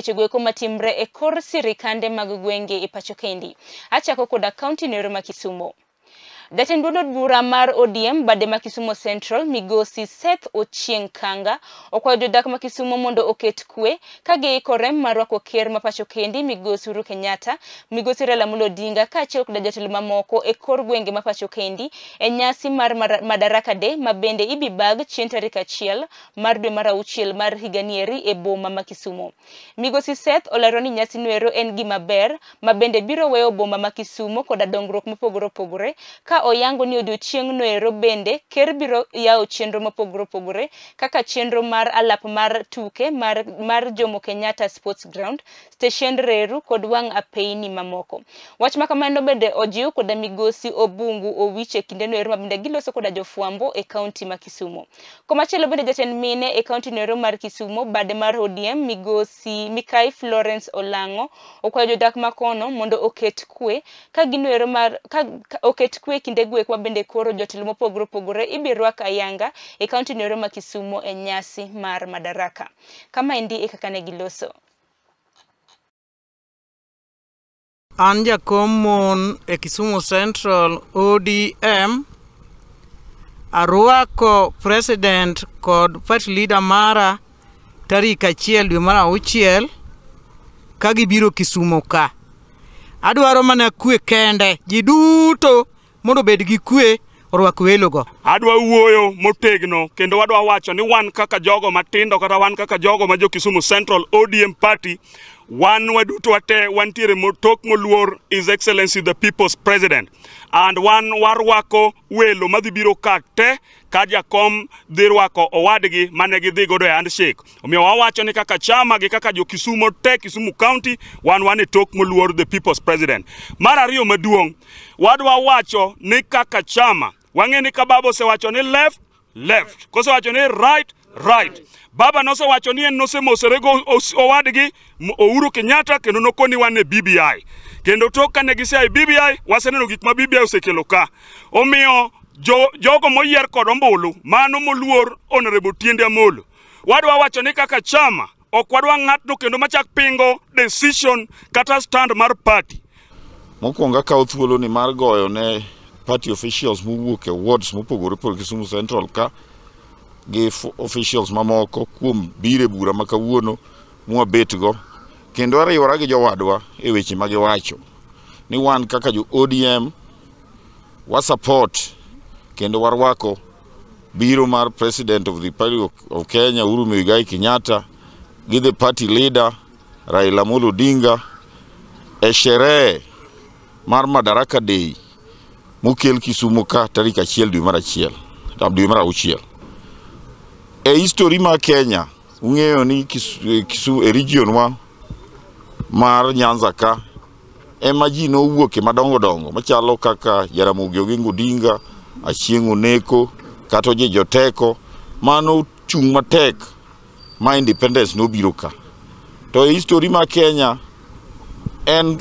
Chegweko matimre e kor sirikande mag gwenge e pacho kendi. Achako koda kaunti no ma Kisumu. Jatend bura mar ODM bade ma Kisumu Central migosi Seth Ochieng Kanga okwayo jodak ma Kisumu mondo oket kwe ka giikore mar rwako ker ma pacho kendi migosi Uhuru Kenyatta, migosi Raila Odinga kaachiel kod jotelo mamoko e kor gwenge ma pacho kendi e nyasi mar Madaraka Day ma bende ibibag chieng' tarik 1 mar dwe mar 6 mar higanieri e boma ma Kisumu. Migosi Seth olero ni nyasi nuero en gima ber ma bende biro weyo boma ma Kisumu kod dongruok mopogore opogore ka oyango ni odiochieng' noero bende ker biro yawo chenro mopogore opogore kaka chenro mar alap mar tuke mar Jomo Kenyatta Sports Ground, steshend reru kod wang' apeyni mamoko. Wach makamano bende ojiw koda migosi Obungu owiche kinde noero ma bende giloso koda jofuambo e kaunti ma Kisumu. Komachielo bende jatend mine e kaunti noero mar Kisumu bade mar ODM migosi Mikai Florence Olango okwayo jodak makono mondo oket kwe ka ginoero oket kwe kinde gwek wa bende koro jotelo mopogore opogore ibirwak ayanga e kaunti noero ma Kisumu e nyasi mar Madaraka. Kama endi e kaka ne giloso. Anja Common e Kisumu Central ODM arwako president kod party leader mara tarik 1 dwe mar 6 ka gibiro Kisumu ka. Adwaro mana kwe kende ji duto mondo bed gi kwe orwak welogo. Adwa wuoyo motegno kendo wadwa wacho ni wan kaka jogo matindo kata wan kaka jogo ma Jokisumu Central ODM party wan waduto wate wantiere motok moluor His Excellency the People's President and wan warwako welo madhibiro kate ka jakom dhi rwako owadgi mane gidhi godo e handshake. Omiyo wawacho ni kaka chama gi kaka Jokisumu te Kisumu County wan e tok moluor the People's President. Mar ariyo maduong' wadwa wacho ni kaka chama wang'e ni ka baba osewacho ni left kosewacho ni right. Baba nosewacho ni en nosemosore go owadgi Uhuru Kenyatta kendo nokoni wan e BBI. Kendo tok kane gisea e BBI waseneno gik ma BBI osekelo ka. Omiyo jogo moyier kod ombulu mano moluor Honorable Tiende Amolo. Wadwa wacho ni kaka chama ok wadwa ng'atno kendo machak pingo decision kata stand mar party. Mokwongo kawo thuolo ni mar goyo ne party officials mowuok e wards mopogore opogore Kisumu Central ka gi officials mamoko kuom bire bura ma kawuono mwabetgo kendo ariwora gi jowadwa e weche ma giwacho ni wan kaka jo ODM wa support kendo warwako biro mar President of the Republic of Kenya Uhuru Kenyatta gi the party leader Raila Odinga e sherehe mar Madaraka Day mukel Kisumu ka tarik 1 dwe mar 6. E history ma Kenya ung'eyo ni Kisumu e region wa mar Nyanza ka ema ji nowuoke madongo machalo kaka Jaramogi Oginga Odinga, Achieng' Oneko kata joteko mano chung' matek ma independence no biro ka. To e history ma Kenya en